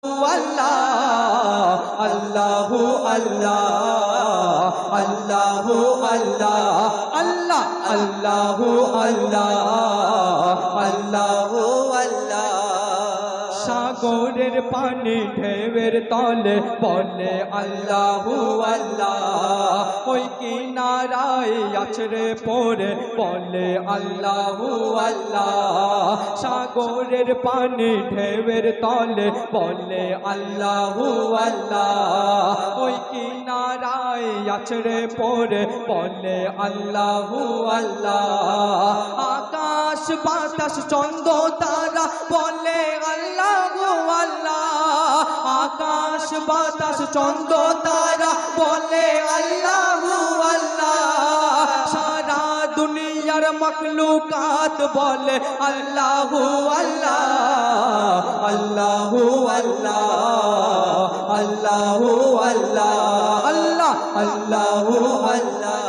আল্লাহ আল্লাহু আল্লাহ আল্লাহু আল্লাহ আল্লাহ আল্লাহু আল্লাহ আল্লাহু আল্লাহ। সাগরের পানি ঢেউয়ের তলে বলে আল্লাহু আল্লাহ, ওই কিনারায় আছড়ে পড়ে বলে আল্লাহু আল্লাহ। সাগরের পানি ঢেউয়ের তলে বলে আল্লাহু আল্লাহ, ওই কিনারায় আছড়ে পড়ে বলে আল্লাহু আল্লাহ। আকাশ বাতাস চন্দ্র তারা বলে আল্লাহু আল্লাহ, আকাশ বাতাস চন্দ্র তারা বলে আল্লাহু আল্লাহ। সারা দুনিয়ার মখলুকাত বলে আল্লাহু আল্লাহ আল্লাহু আল্লাহ আল্লাহু আল্লাহ আল্লাহ আল্লাহু আল্লাহ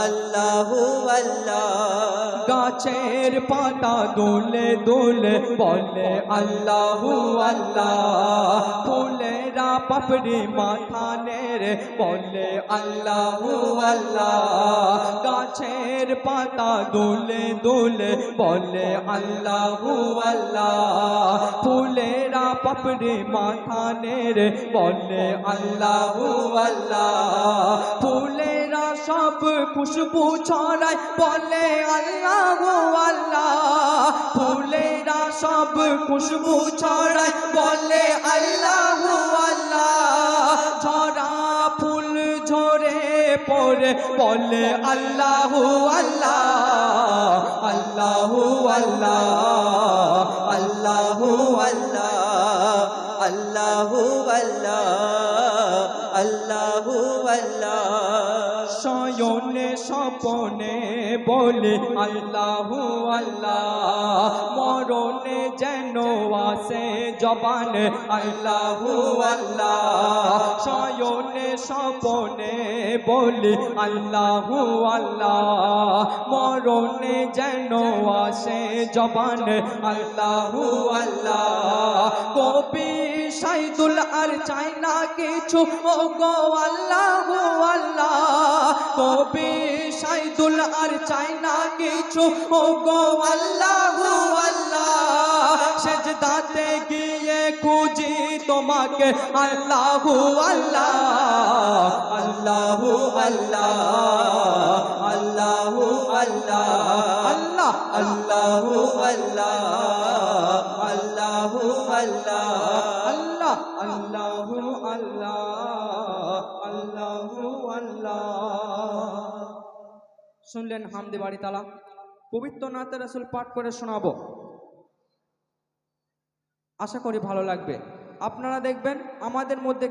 আল্লাহু আল্লাহ। গাছের পাতা দোলে দোলে বলে আল্লাহু আল্লাহ, ফুলেরা পাপড়ি মাথা নেড়ে বলে আল্লাহু আল্লাহ। গাছের পাতা দোলে দোলে বলে আল্লাহু আল্লাহ, ফুলেরা পাপড়ি মাথা নেড়ে বলে আল্লাহু আল্লাহ। ফুলেরা সব খুশবু ছড়ায় বলে আল্লাহু আল্লাহ, ফুলেরা সব খুশবু ছড়ায় বলে আল্লাহু আল্লাহ। ঝরা ফুল ঝরে পড়ে বলে আল্লাহু আল্লাহ আল্লাহু আল্লাহ আল্লাহু আল্লাহ আল্লাহু আল্লাহ আল্লাহু আল্লাহ। শয়নে স্বপনে বলে আল্লাহু আল্লাহ, মরণে যেন আসে জবানে আল্লাহু আল্লাহ। শয়নে স্বপনে বলে আল্লাহু আল্লাহ, মরণে যেন আসে জবানে আল্লাহু আল্লাহ। কবি সাইদুল আর চাই না কিছু ও গো আল্লাহু আল্লাহ, কবি সাইদুল আর চাই না কিছু ও গো আল্লাহু আল্লাহ। সেজদাতে গিয়ে খুঁজি তোমাকে আল্লাহু আল্লাহ আল্লাহু আল্লাহ আল্লাহু আল্লাহ আল্লাহ আল্লাহু আল্লাহ আল্লাহু আল্লাহ আল্লাহ আল্লাহু আল্লাহ আল্লাহু আল্লাহ। শুনলেন হামদে বাড়ি তালা, পবিত্র নাতে রাসূল পাঠ করে শোনাবো, আশা করি ভালো লাগবে। আপনারা দেখবেন আমাদের মধ্যে